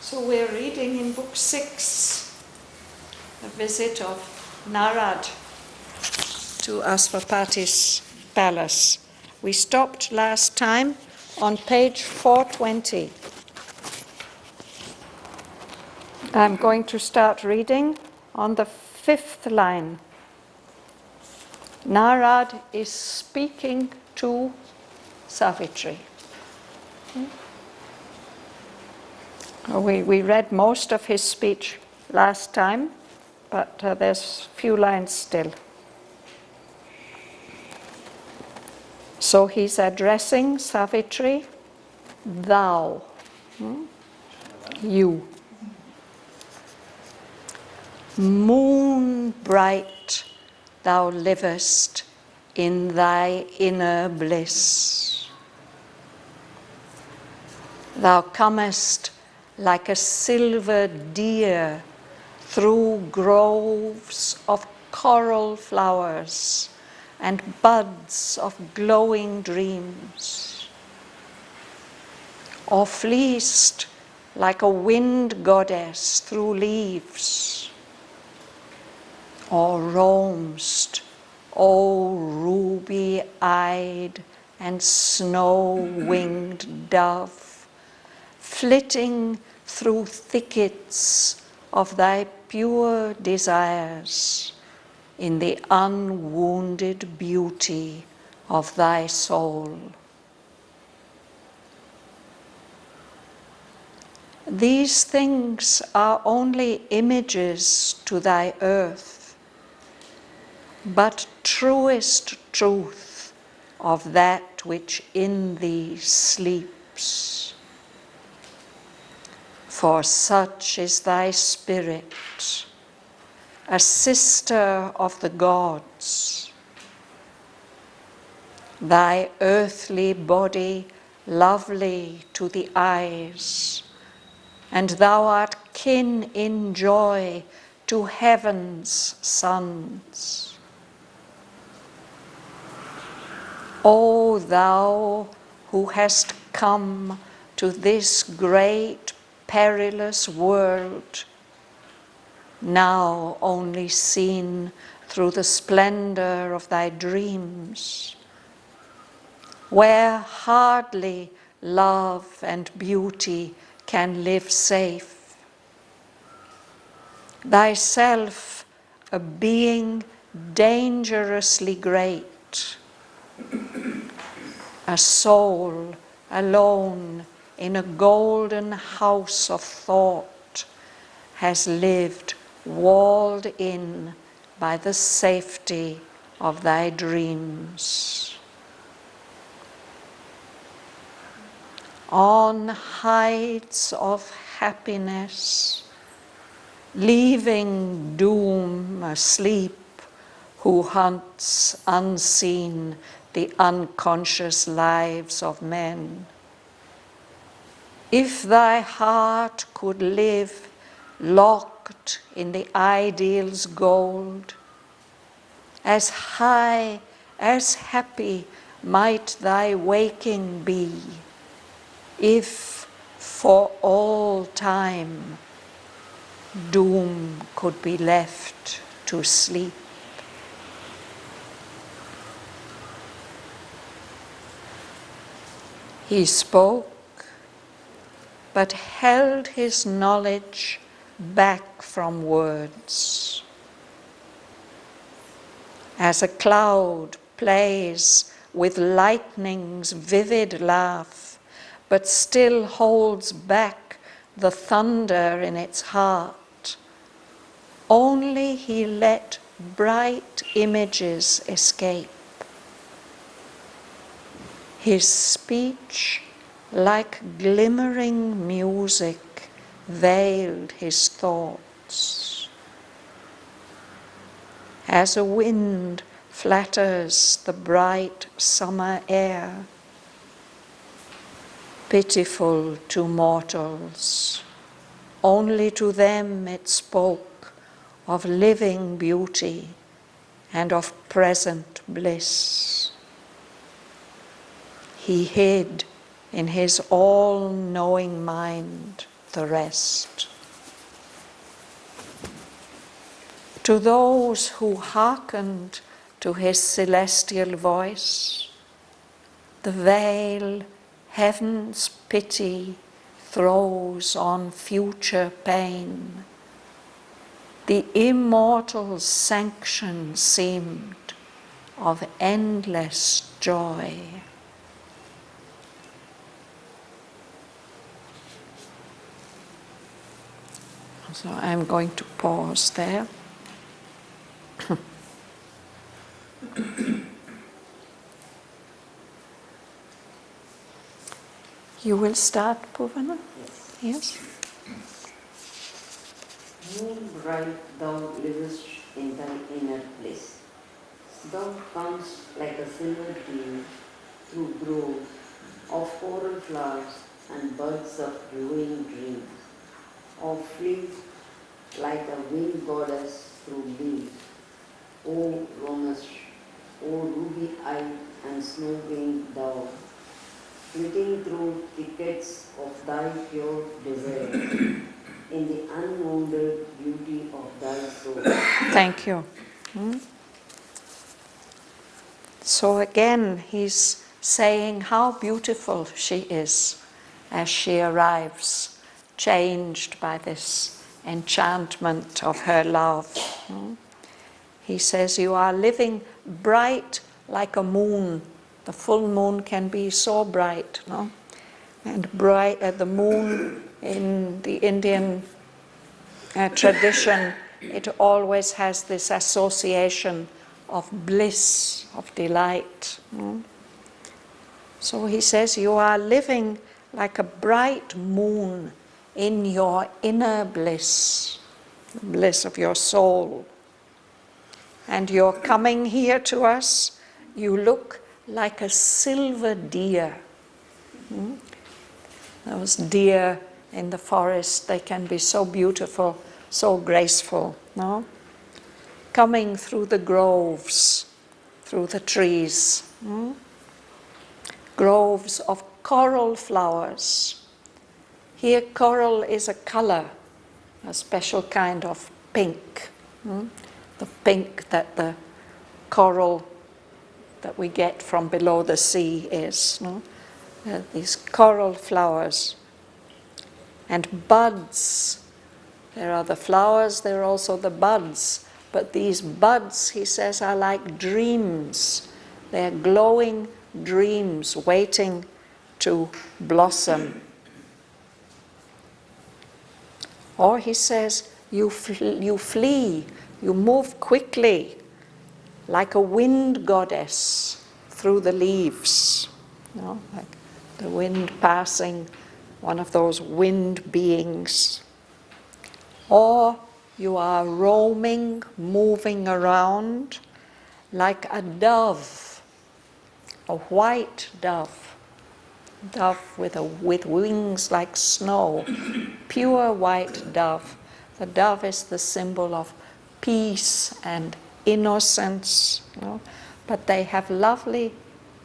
So we're reading in Book 6, a visit of Narad to Asvapati's palace. We stopped last time on page 420. I'm going to start reading on the 5th line. Narad is speaking to Savitri. We read most of his speech last time, but there's a few lines still. So he's addressing Savitri, thou, you. Moon bright, thou livest in thy inner bliss. Thou comest like a silver deer through groves of coral flowers and buds of glowing dreams, or fleeced like a wind goddess through leaves, or roamst, O ruby-eyed and snow-winged dove, flitting through thickets of thy pure desires in the unwounded beauty of thy soul. These things are only images to thy earth, but truest truth of that which in thee sleeps. For such is thy spirit, a sister of the gods, thy earthly body lovely to the eyes, and thou art kin in joy to heaven's sons. O thou who hast come to this great perilous world, now only seen through the splendor of thy dreams, where hardly love and beauty can live safe, thyself a being dangerously great, a soul alone in a golden house of thought, has lived walled in by the safety of thy dreams. On heights of happiness, leaving doom asleep, who hunts unseen the unconscious lives of men. If thy heart could live locked in the ideal's gold, as high, as happy might thy waking be, if for all time doom could be left to sleep. He spoke, but held his knowledge back from words. As a cloud plays with lightning's vivid laugh, but still holds back the thunder in its heart, only he let bright images escape. His speech, like glimmering music, veiled his thoughts. As a wind flatters the bright summer air, pitiful to mortals, only to them it spoke of living beauty and of present bliss. He hid in his all-knowing mind the rest. To those who hearkened to his celestial voice, the veil heaven's pity throws on future pain. The immortal sanction seemed of endless joy. So I'm going to pause there. You will start, Bhavan? Yes. Moon bright, thou livest in thy inner bliss. Thou comest like a silver dew through groves of coral flowers and buds of glowing dreams, or flee like a winged goddess through leaves. O Romesh, O ruby-eyed and snow-winged thou, flitting through thickets of thy pure desire, in the unwounded beauty of thy soul. Thank you. So again, he's saying how beautiful she is as she arrives, changed by this enchantment of her love. He says, you are living bright like a moon. The full moon can be so bright, no? And bright, the moon in the Indian tradition, it always has this association of bliss, of delight. So he says, you are living like a bright moon in your inner bliss, the bliss of your soul. And you're coming here to us, you look like a silver deer. Those deer in the forest, they can be so beautiful, so graceful, no? Coming through the groves, through the trees. Groves of coral flowers. Here coral is a color, a special kind of pink. The pink that the coral that we get from below the sea is. No? These coral flowers. And buds. There are the flowers, there are also the buds. But these buds, he says, are like dreams. They're glowing dreams waiting to blossom. Or he says, you flee, you move quickly, like a wind goddess through the leaves. You know, like the wind passing, one of those wind beings. Or you are roaming, moving around like a dove, a white dove, with wings like snow, pure white dove. The dove is the symbol of peace and innocence, you know? But they have lovely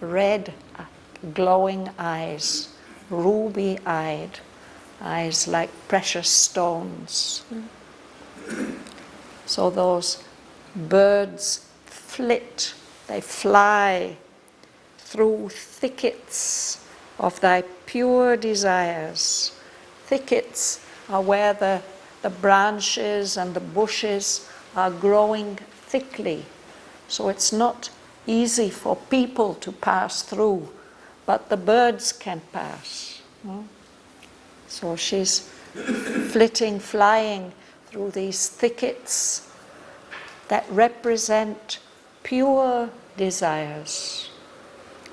red glowing eyes, ruby-eyed, eyes like precious stones. So those birds flit, they fly through thickets of thy pure desires. Thickets are where the branches and the bushes are growing thickly. So it's not easy for people to pass through, but the birds can pass. So she's flitting, flying through these thickets that represent pure desires.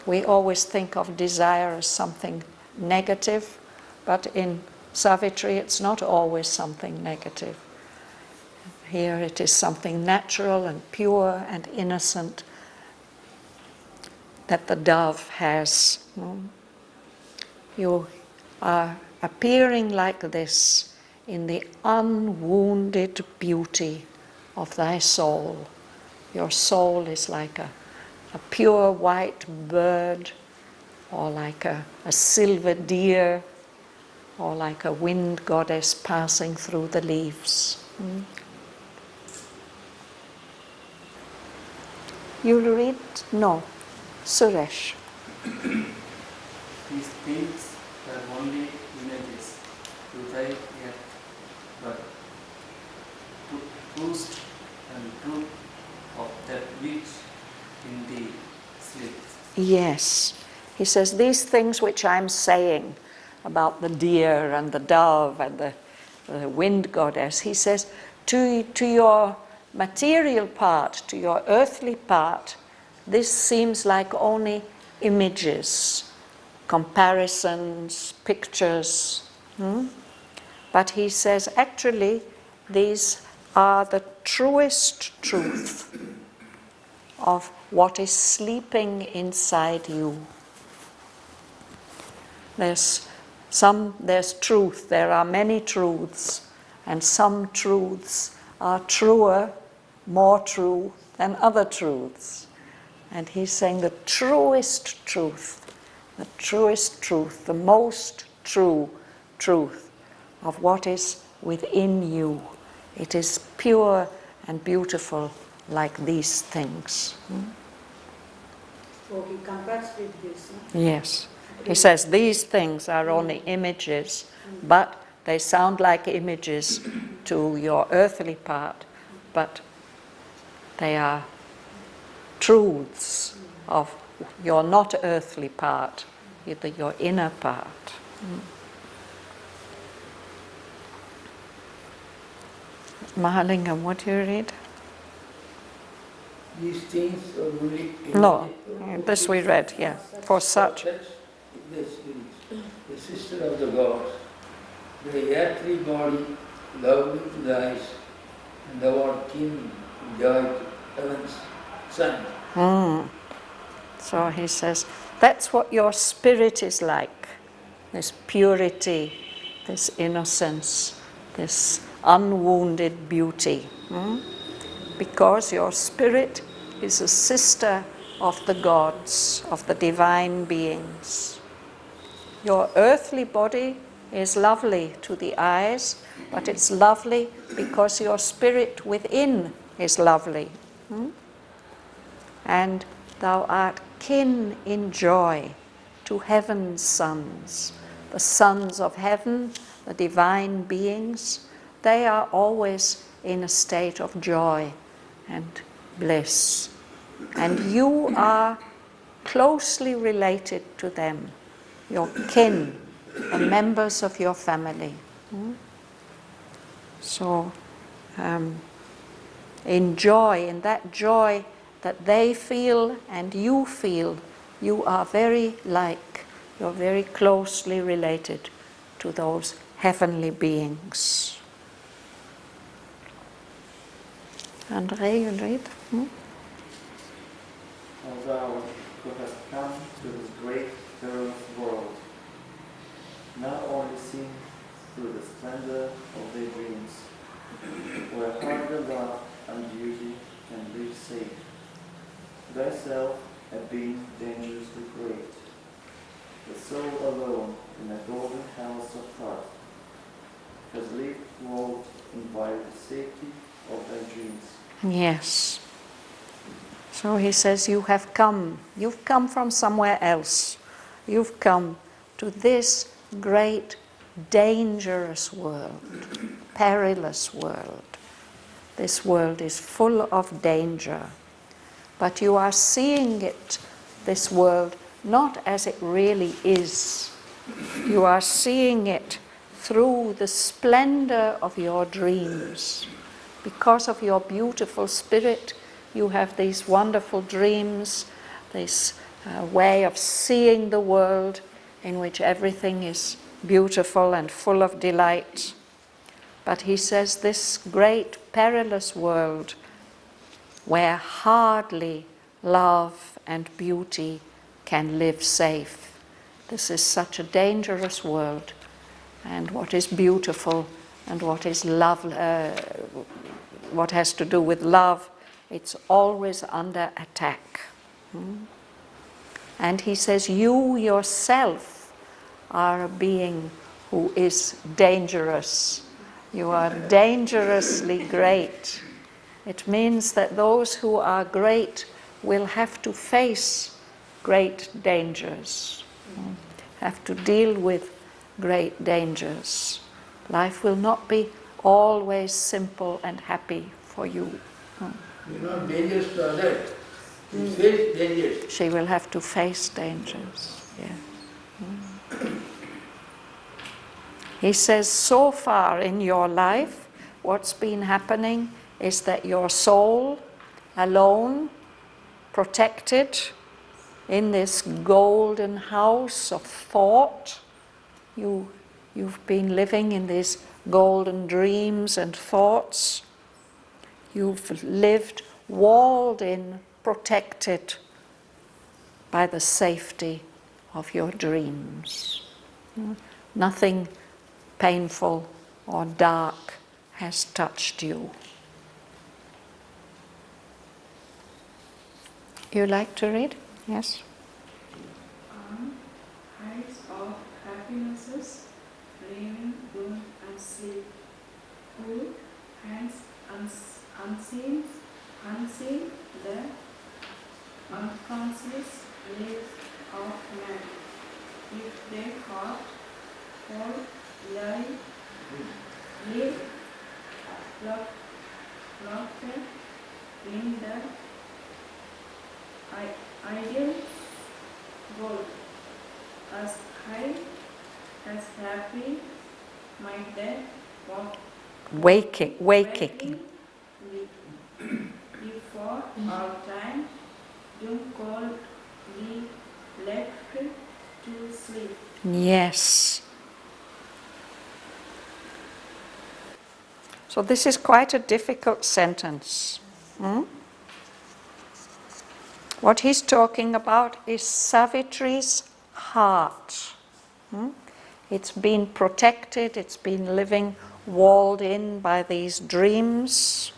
We always think of desire as something negative, but in Savitri it's not always something negative. Here it is something natural and pure and innocent that the dove has. You are appearing like this in the unwounded beauty of thy soul. Your soul is like a pure white bird or like a silver deer or like a wind goddess passing through the leaves. You'll read? No. Suresh. These things are only images to thy yet, but truth and truth of that which in thee sleeps. Yes. He says, these things which I'm saying about the deer and the dove and the wind goddess, he says, to your material part, to your earthly part, this seems like only images, comparisons, pictures. But he says, actually, these are the truest truth of what is sleeping inside you. There's truth, there are many truths, and some truths are truer, more true than other truths. And he's saying the truest truth, the most true truth of what is within you. It is pure and beautiful like these things. So he compares with this. Yes. He says these things are only images, but they sound like images to your earthly part, but they are truths of your not earthly part, your inner part. Mahalingam, what do you read? These things are only No, this we read, yeah. For such. The sister of the gods, the earthly body, lovely to the eyes, and thou art kin, joy to heaven's son. So he says, that's what your spirit is like. This purity, this innocence, this unwounded beauty. Because your spirit is a sister of the gods, of the divine beings. Your earthly body is lovely to the eyes, but it's lovely because your spirit within is lovely. And thou art kin in joy to heaven's sons. The sons of heaven, the divine beings, they are always in a state of joy and bliss. And you are closely related to them, your kin, the members of your family. So, in that joy that they feel and you feel, you are you're very closely related to those heavenly beings. André, you read? O thou who hast come to this great perilous world, now only seen through the splendor of thy dreams, where harder love and beauty can live safe, thyself a being dangerously great, the soul alone in a golden house of thought, has lived walled in by the safety of thy dreams. Yes. So he says, you've come from somewhere else. You've come to this great, dangerous world, perilous world. This world is full of danger. But you are seeing it, this world, not as it really is. You are seeing it through the splendor of your dreams. Because of your beautiful spirit, you have these wonderful dreams, this way of seeing the world in which everything is beautiful and full of delight. But he says this great perilous world where hardly love and beauty can live safe. This is such a dangerous world, and what is beautiful and what is love, what has to do with love, it's always under attack. And he says, you yourself are a being who is dangerous. You are dangerously great. It means that those who are great will have to face great dangers, have to deal with great dangers. Life will not be always simple and happy for you. You're not dangerous to others. You face dangers. She will have to face dangers. Yeah. He says, so far in your life, what's been happening is that your soul, alone, protected in this golden house of thought, you've been living in these golden dreams and thoughts. You've lived walled in, protected by the safety of your dreams. Nothing painful or dark has touched you. You like to read? Yes? Heights of happinesses, dreaming, doom and sleep. Who hands unseen, the unconscious lives of man. If they heart hold live floated in the ideal goal, as high, as happy, might they walk Waking. Before our time, doom cold be left to sleep. Yes. So this is quite a difficult sentence. What he's talking about is Savitri's heart. It's been protected, it's been living walled in by these dreams.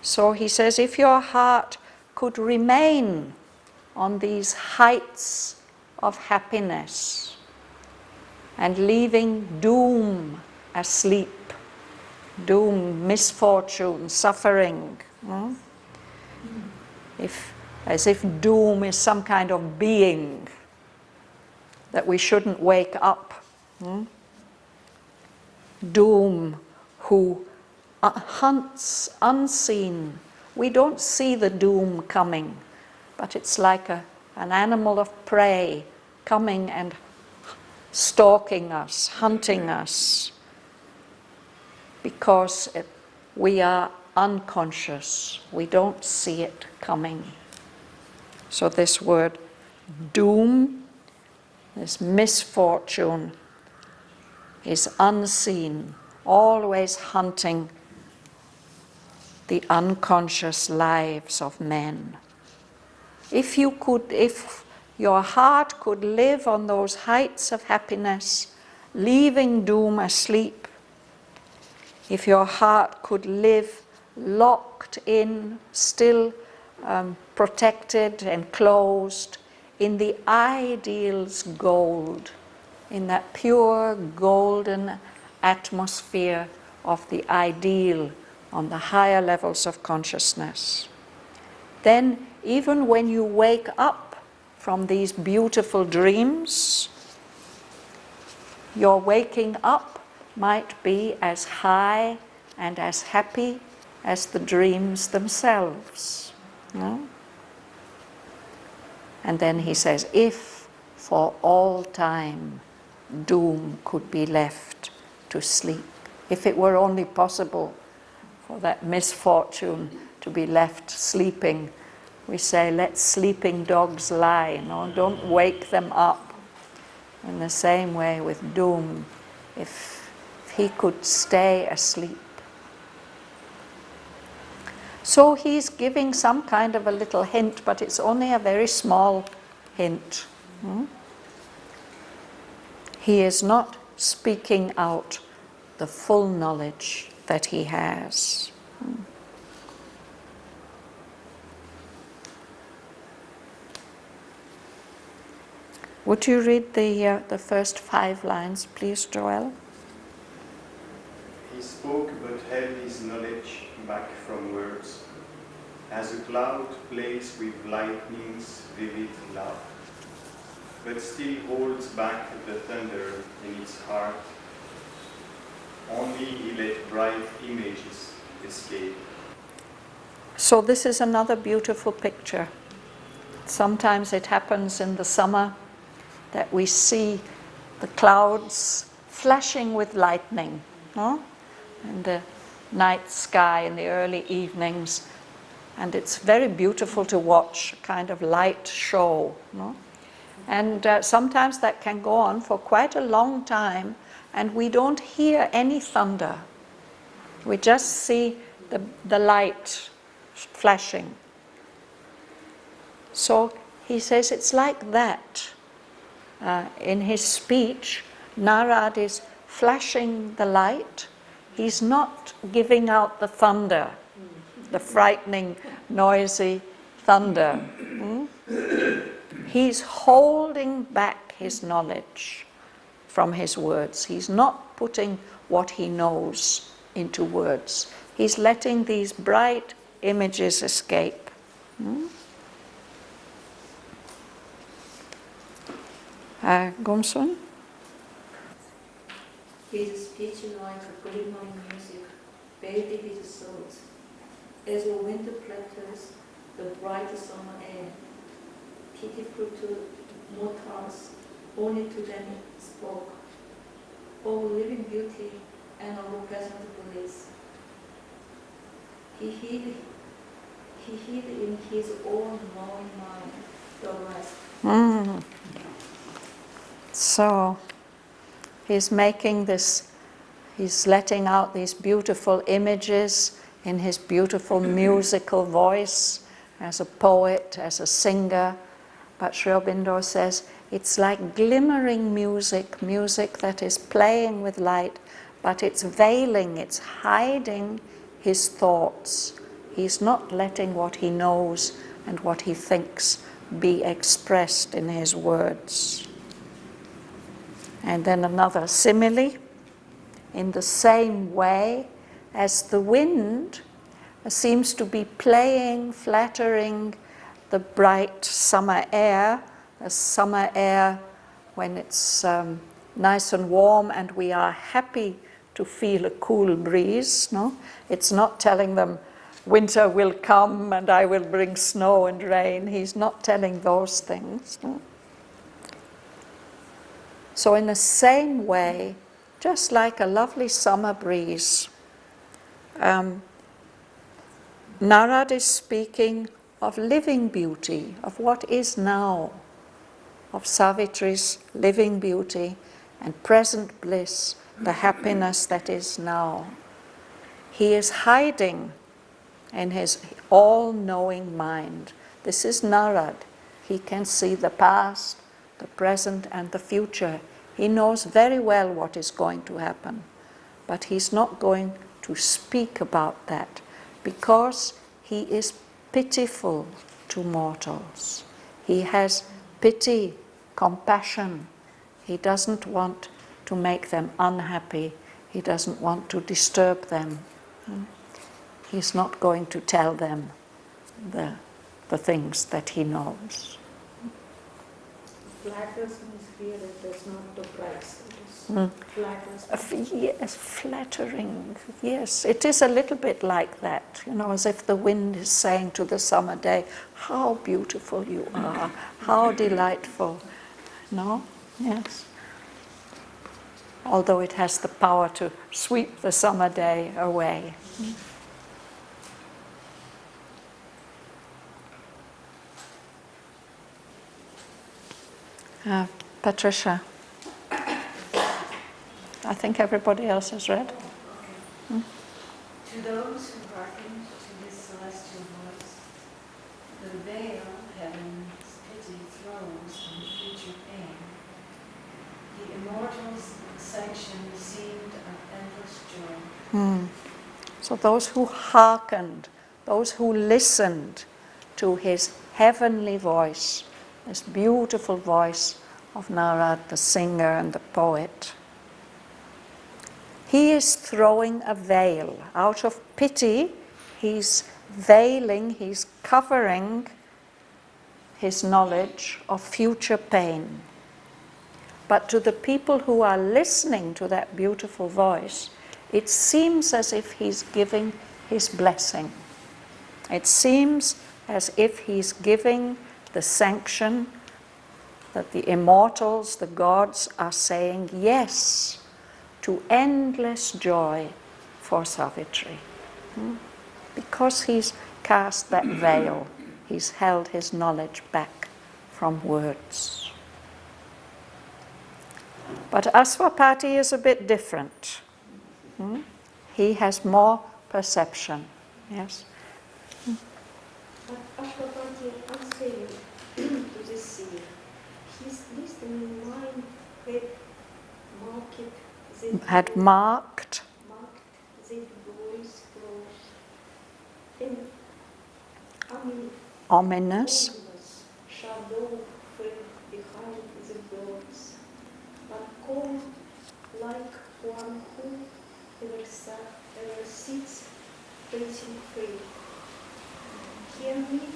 So he says, if your heart could remain on these heights of happiness and leaving doom asleep, doom, misfortune, suffering, as if doom is some kind of being that we shouldn't wake up. Doom who hunts unseen. We don't see the doom coming, but it's like an animal of prey coming and stalking us, hunting us, because we are unconscious. We don't see it coming. So this word doom, this misfortune, is unseen, always hunting the unconscious lives of men. If your heart could live on those heights of happiness, leaving doom asleep, if your heart could live locked in, still protected, enclosed in the ideal's gold, in that pure golden atmosphere of the ideal on the higher levels of consciousness, then even when you wake up from these beautiful dreams, your waking up might be as high and as happy as the dreams themselves. No? And then he says, if for all time doom could be left to sleep, if it were only possible for that misfortune to be left sleeping, we say, let sleeping dogs lie, no? Don't wake them up. In the same way with doom, if he could stay asleep. So he's giving some kind of a little hint, but it's only a very small hint. He is not speaking out the full knowledge that he has. Would you read the first 5 lines, please, Joel? He spoke, but held his knowledge back from words, as a cloud plays with lightning's vivid laugh, but still holds back the thunder in its heart. Only he let bright images escape. So this is another beautiful picture. Sometimes it happens in the summer that we see the clouds flashing with lightning, no? In the night sky in the early evenings, and it's very beautiful to watch, a kind of light show, no? And sometimes that can go on for quite a long time, and we don't hear any thunder. We just see the light flashing. So he says it's like that. In his speech, Narad is flashing the light. He's not giving out the thunder, the frightening, noisy thunder. He's holding back his knowledge from his words. He's not putting what he knows into words. He's letting these bright images escape. Gomsun? His speech like a glimmering music, bathed his thoughts, as a wind flatters the bright summer air. Pitiful to mortals, only to them it spoke. O living beauty and all present bliss. He hid in his own knowing mind the rest. So he's making this, he's letting out these beautiful images in his beautiful musical voice as a poet, as a singer. But Sri Aurobindo says it's like glimmering music, music that is playing with light, but it's veiling, it's hiding his thoughts. He's not letting what he knows and what he thinks be expressed in his words. And then another simile, in the same way as the wind seems to be playing, flattering the bright summer air, the summer air when it's nice and warm and we are happy to feel a cool breeze, no? It's not telling them winter will come and I will bring snow and rain. He's not telling those things, no? So in the same way, just like a lovely summer breeze, Narad is speaking of living beauty, of what is now, of Savitri's living beauty and present bliss, the happiness that is now. He is hiding in his all-knowing mind. This is Narad. He can see the past, the present, and the future. He knows very well what is going to happen, but he's not going to speak about that because he is pitiful to mortals. He has pity, compassion. He doesn't want to make them unhappy. He doesn't want to disturb them. He's not going to tell them the things that he knows. Flatters means here it does not the price. Flatters. Yes, flattering. Yes, it is a little bit like that, you know, as if the wind is saying to the summer day, how beautiful you are, how delightful. No? Yes. Although it has the power to sweep the summer day away. Patricia. I think everybody else has read. To those who hearken to his celestial voice, the veil heaven's pity throws on future pain. The immortal's sanction seemed of endless joy. So those who hearkened, those who listened to his heavenly voice, this beautiful voice of Narad, the singer and the poet. He is throwing a veil. Out of pity, he's veiling, he's covering his knowledge of future pain. But to the people who are listening to that beautiful voice, it seems as if he's giving his blessing. It seems as if he's giving the sanction that the immortals, the gods, are saying yes to endless joy for Savitri. Because he's cast that veil, he's held his knowledge back from words. But Aswapati is a bit different. He has more perception. Yes? But Ashwapati answering to this seer, his listening mind Had marked the voice close in ominous shadow fell behind the doors, but cold like one who ever sits facing fate. Here meet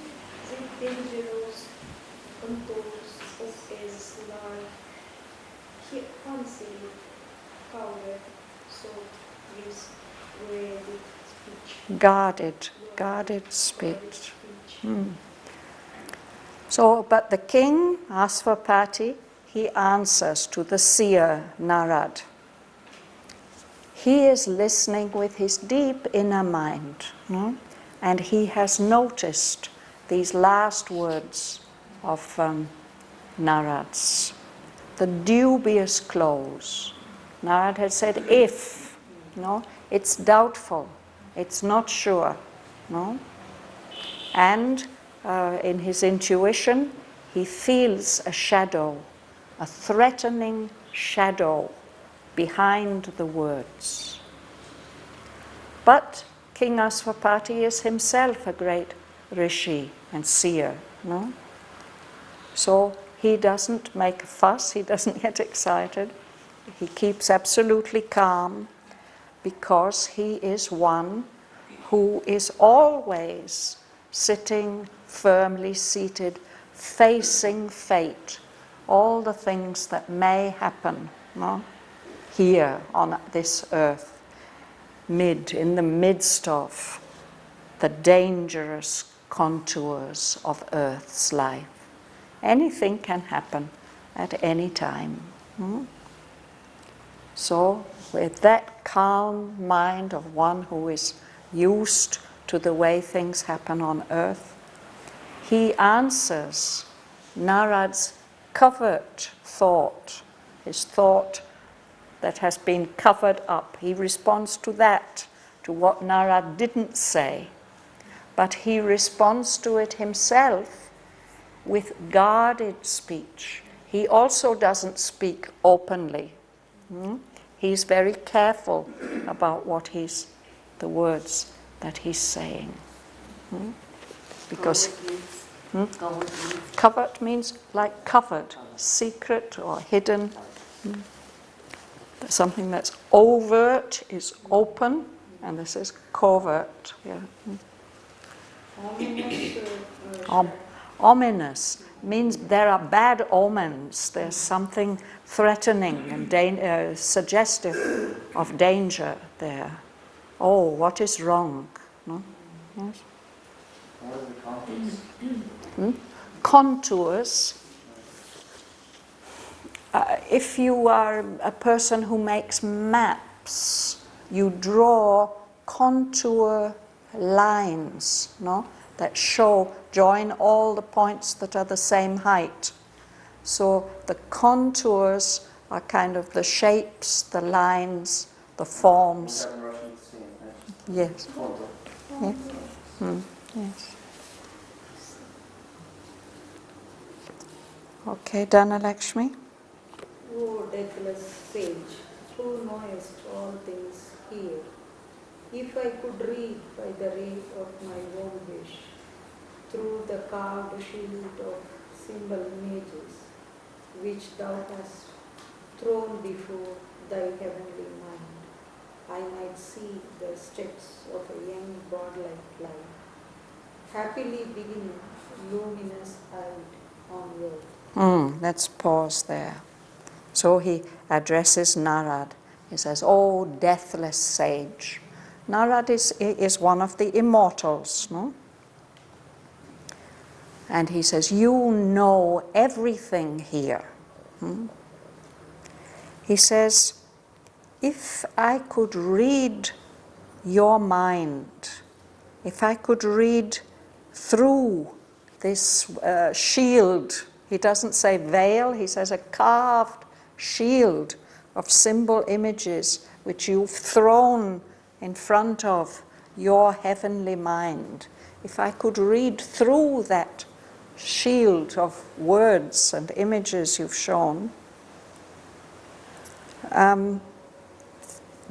the dangerous contours of his life. He answered, however, so his guarded speech. So, but the king, Aswapati, he answers to the seer, Narad. He is listening with his deep inner mind, and he has noticed these last words of Narad's, the dubious clause. Narad had said, if, it's doubtful, it's not sure, and in his intuition, he feels a shadow, a threatening shadow behind the words. But King Aswapati is himself a great rishi and seer, So he doesn't make a fuss, he doesn't get excited. He keeps absolutely calm because he is one who is always sitting firmly seated, facing fate, all the things that may happen here on this earth, in the midst of the dangerous contours of earth's life. Anything can happen at any time. So, with that calm mind of one who is used to the way things happen on earth, he answers Narad's covert thought, his thought that has been covered up. He responds to that, to what Narad didn't say, but he responds to it himself with guarded speech. He also doesn't speak openly. He's very careful about the words that he's saying. Because covered means like covered, secret or hidden. Something that's overt is open, and this is covert. Yeah. Ominous means there are bad omens. There's something threatening and suggestive of danger there. Oh, what is wrong? Yes? What are the contours? Contours. If you are a person who makes maps, you draw contour lines, that join all the points that are the same height. So the contours are kind of the shapes, the lines, the forms. We have in Russian the same, right? Yes. Contour. Yeah. Yes. Okay, Dhanalakshmi. O deathless sage, who knowest all things here, if I could read by the ray of my own wish, through the carved shield of symbol images, which thou hast thrown before thy heavenly mind, I might see the steps of a young godlike life, happily beginning, luminous-eyed onward. Let's pause there. So he addresses Narad. He says, "Oh, deathless sage." Narad is one of the immortals, no? And he says, "You know everything here." He says, "If I could read your mind, if I could read through this shield," he doesn't say veil, he says a carved shield of symbol images which you've thrown in front of your heavenly mind. If I could read through that shield of words and images you've shown,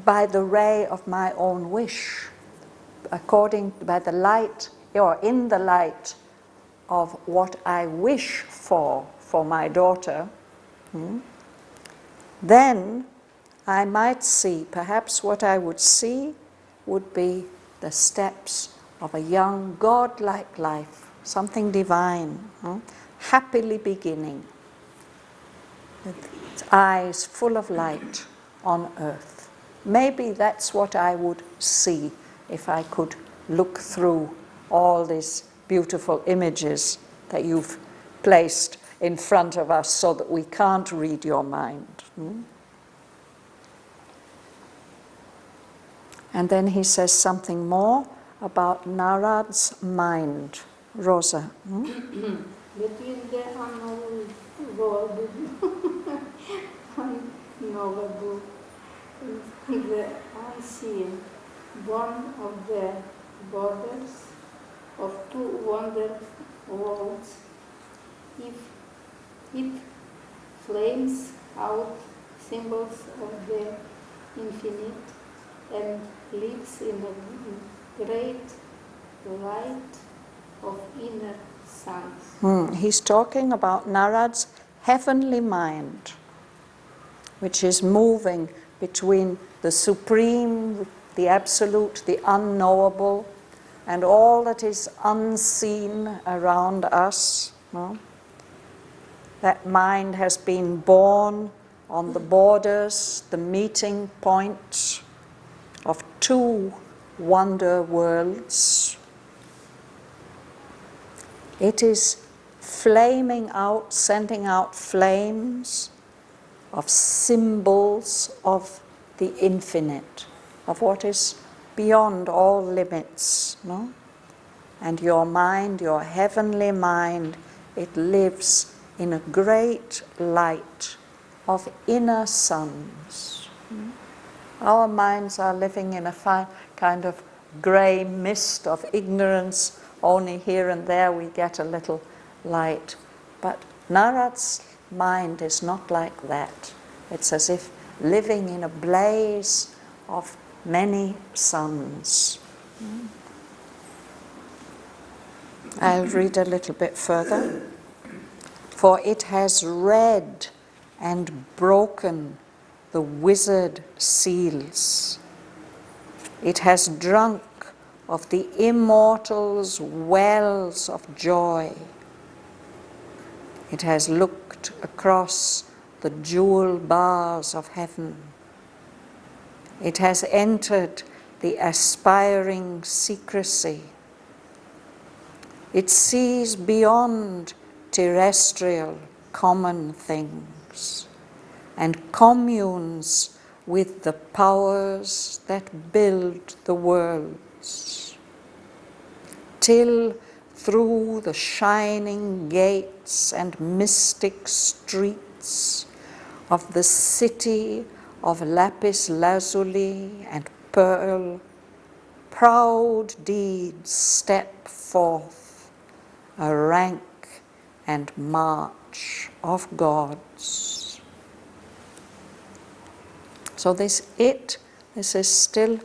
by the ray of my own wish, by the light, or in the light of what I wish for my daughter, then I might see, perhaps what I would see would be the steps of a young godlike life, something divine, happily beginning, with its eyes full of light on earth. Maybe that's what I would see if I could look through all these beautiful images that you've placed in front of us so that we can't read your mind. And then he says something more about Narad's mind. Rosa. Between the unknowable, unknowable, the unseen, one of the borders of two wonder worlds, it flames out symbols of the infinite and lives in a great light of inner suns. He's talking about Narad's heavenly mind, which is moving between the supreme, the absolute, the unknowable, and all that is unseen around us. No? That mind has been born on the borders, the meeting point of two wonder worlds. It is flaming out, sending out flames of symbols of the infinite, of what is beyond all limits, no? And your mind, your heavenly mind, it lives in a great light of inner suns. Our minds are living in a kind of grey mist of ignorance. Only here and there we get a little light. But Narad's mind is not like that. It's as if living in a blaze of many suns. I'll read a little bit further. For it has read and broken the wizard seals. It has drunk of the immortal's wells of joy. It has looked across the jewel bars of heaven. It has entered the aspiring secrecy. It sees beyond terrestrial common things and communes with the powers that build the worlds, till through the shining gates and mystic streets of the city of lapis lazuli and pearl, proud deeds step forth, a rank and march of gods. So this is still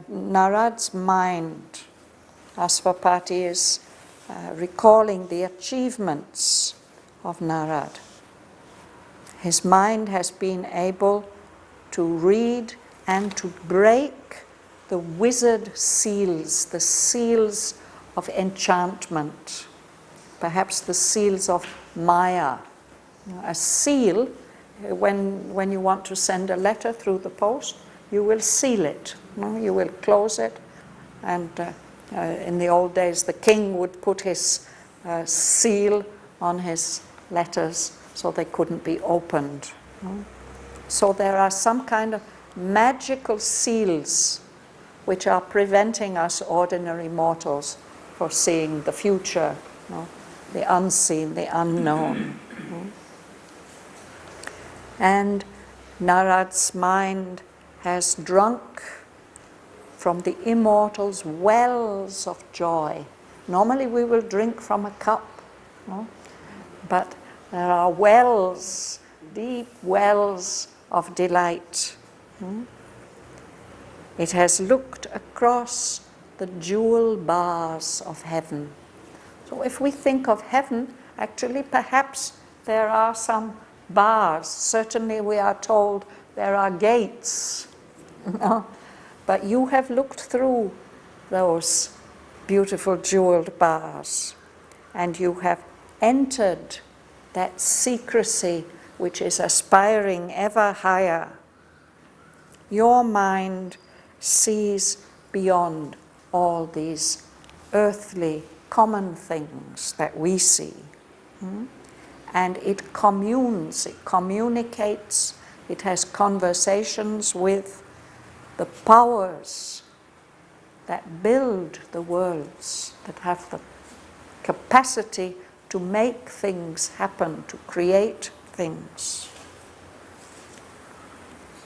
Narad's mind. Asvapati is recalling the achievements of Narad. His mind has been able to read and to break the wizard seals, the seals of enchantment, perhaps the seals of Maya. A seal, when you want to send a letter through the post, you will seal it. You will close it. And in the old days, the king would put his seal on his letters so they couldn't be opened. So there are some kind of magical seals which are preventing us ordinary mortals from seeing the future, the unseen, the unknown. And Narad's mind has drunk from the immortal's wells of joy. Normally we will drink from a cup, but there are wells, deep wells of delight. It has looked across the jewel bars of heaven. So if we think of heaven, actually perhaps there are some bars. Certainly we are told there are gates. But you have looked through those beautiful jeweled bars, and you have entered that secrecy which is aspiring ever higher. Your mind sees beyond all these earthly common things that we see. And it communes, it communicates, it has conversations with the powers that build the worlds, that have the capacity to make things happen, to create things.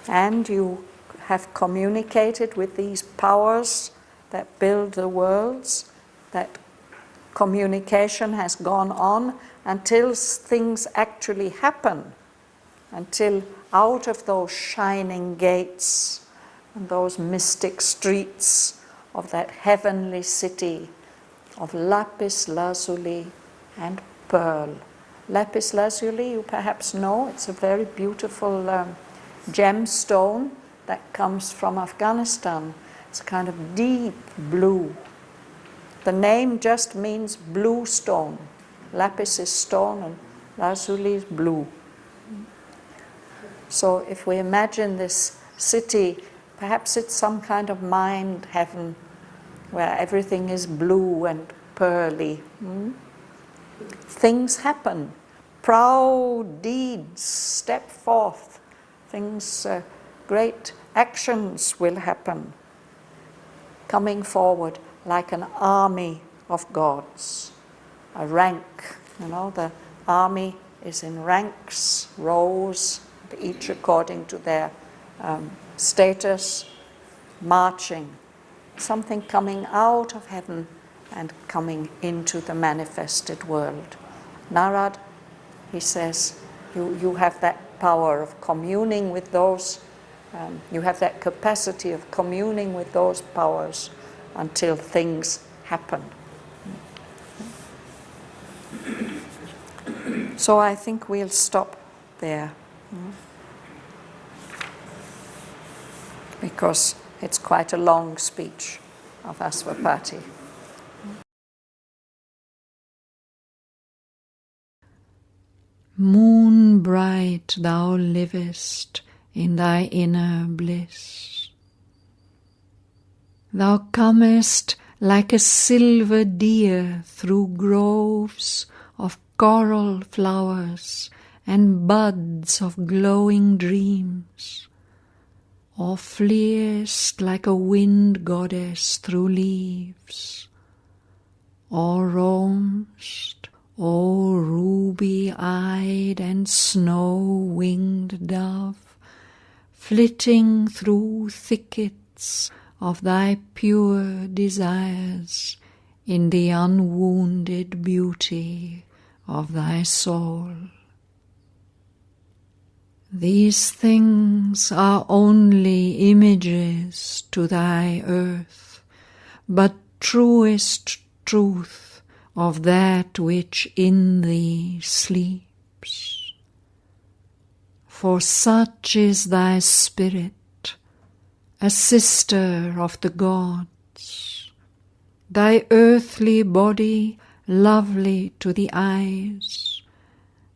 And you have communicated with these powers that build the worlds. That communication has gone on until things actually happen, until out of those shining gates and those mystic streets of that heavenly city of lapis lazuli and pearl. Lapis lazuli, you perhaps know, it's a very beautiful gemstone that comes from Afghanistan. It's a kind of deep blue. The name just means blue stone. Lapis is stone and lazuli is blue. So if we imagine this city, perhaps it's some kind of mind heaven where everything is blue and pearly. Things happen. Proud deeds step forth. Things, great actions will happen. Coming forward like an army of gods. A rank, the army is in ranks, rows, each according to their status, marching. Something coming out of heaven and coming into the manifested world. Narad, he says, you have that power of communing with those, you have that capacity of communing with those powers until things happen. So I think we'll stop there, because it's quite a long speech of Aswapati. Moon bright thou livest in thy inner bliss. Thou comest like a silver deer through groves of coral flowers and buds of glowing dreams, or fleest like a wind goddess through leaves, or roamst, O ruby-eyed and snow-winged dove, flitting through thickets of thy pure desires in the unwounded beauty of thy soul. These things are only images to thy earth, but truest truth of that which in thee sleeps. lips. For such is thy spirit, a sister of the gods, thy earthly body lovely to the eyes,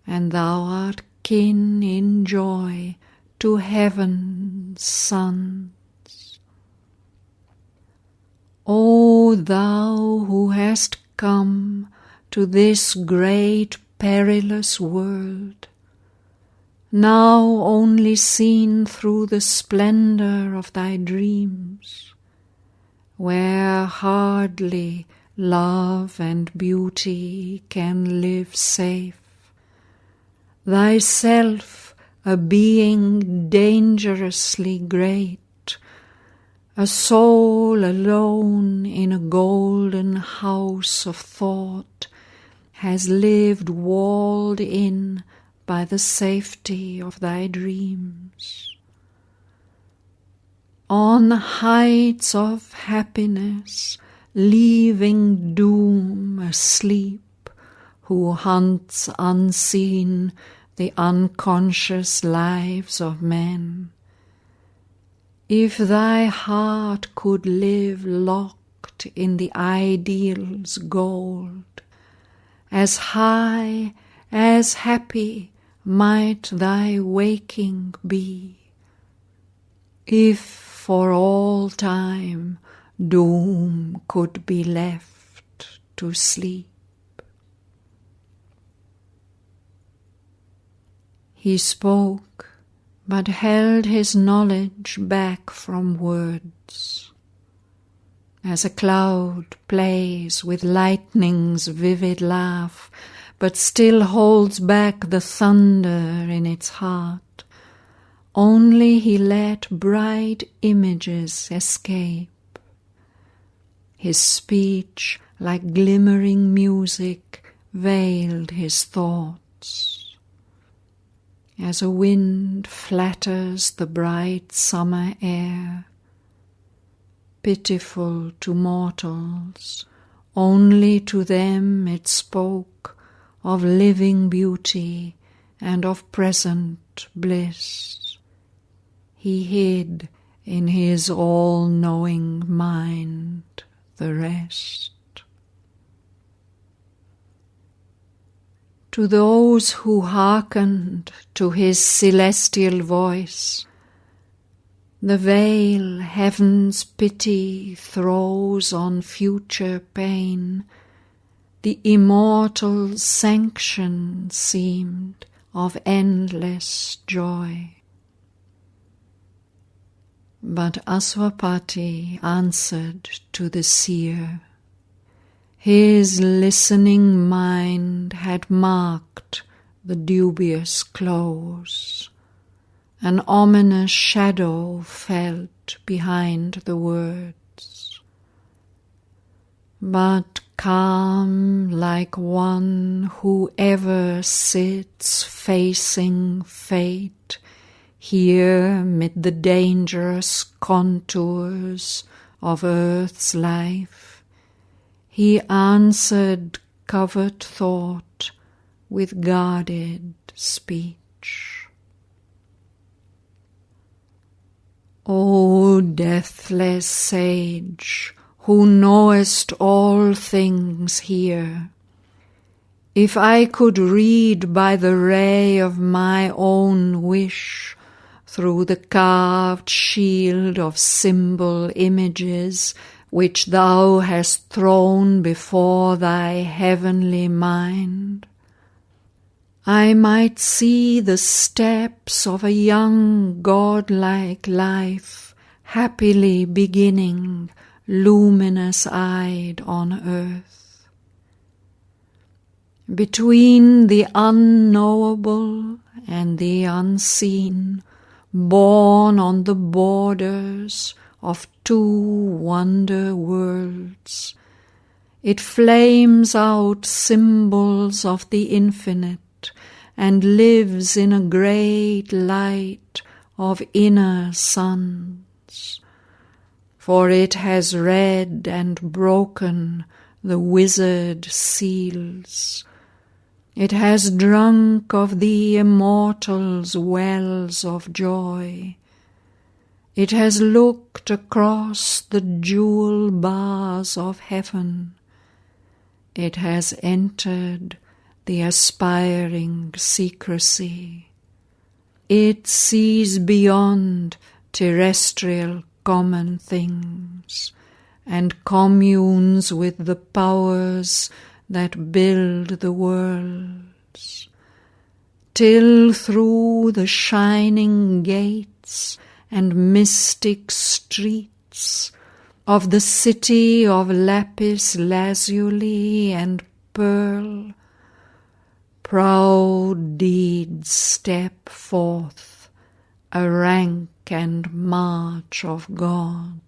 and thou art kin in joy to heaven's sons. O thou who hast come to this great perilous world, now only seen through the splendor of thy dreams, where hardly love and beauty can live safe, thyself a being dangerously great, a soul alone in a golden house of thought, has lived walled in by the safety of thy dreams. On heights of happiness, leaving doom asleep, who hunts unseen the unconscious lives of men, if thy heart could live locked in the ideal's gold, as high, as happy might thy waking be, if for all time doom could be left to sleep. He spoke, but held his knowledge back from words, as a cloud plays with lightning's vivid laugh, but still holds back the thunder in its heart. Only he let bright images escape. His speech, like glimmering music, veiled his thoughts. As a wind flatters the bright summer air, pitiful to mortals, only to them it spoke of living beauty and of present bliss. He hid in his all-knowing mind the rest. To those who hearkened to his celestial voice, the veil heaven's pity throws on future pain, the immortal sanction seemed of endless joy. But Aswapati answered to the seer. His listening mind had marked the dubious close. An ominous shadow felt behind the words. But calm like one who ever sits facing fate, here mid the dangerous contours of earth's life, he answered covert thought with guarded speech. O deathless sage, who knowest all things here, if I could read by the ray of my own wish through the carved shield of symbol images which thou hast thrown before thy heavenly mind, I might see the steps of a young godlike life happily beginning, luminous-eyed on earth. Between the unknowable and the unseen, born on the borders of two wonder worlds, it flames out symbols of the infinite and lives in a great light of inner suns. For it has read and broken the wizard seals. It has drunk of the immortal's wells of joy. It has looked across the jewel bars of heaven. It has entered the aspiring secrecy. It sees beyond terrestrial common things and communes with the powers that build the worlds, till through the shining gates and mystic streets of the city of lapis lazuli and pearl, proud deeds step forth, a rank and march of God.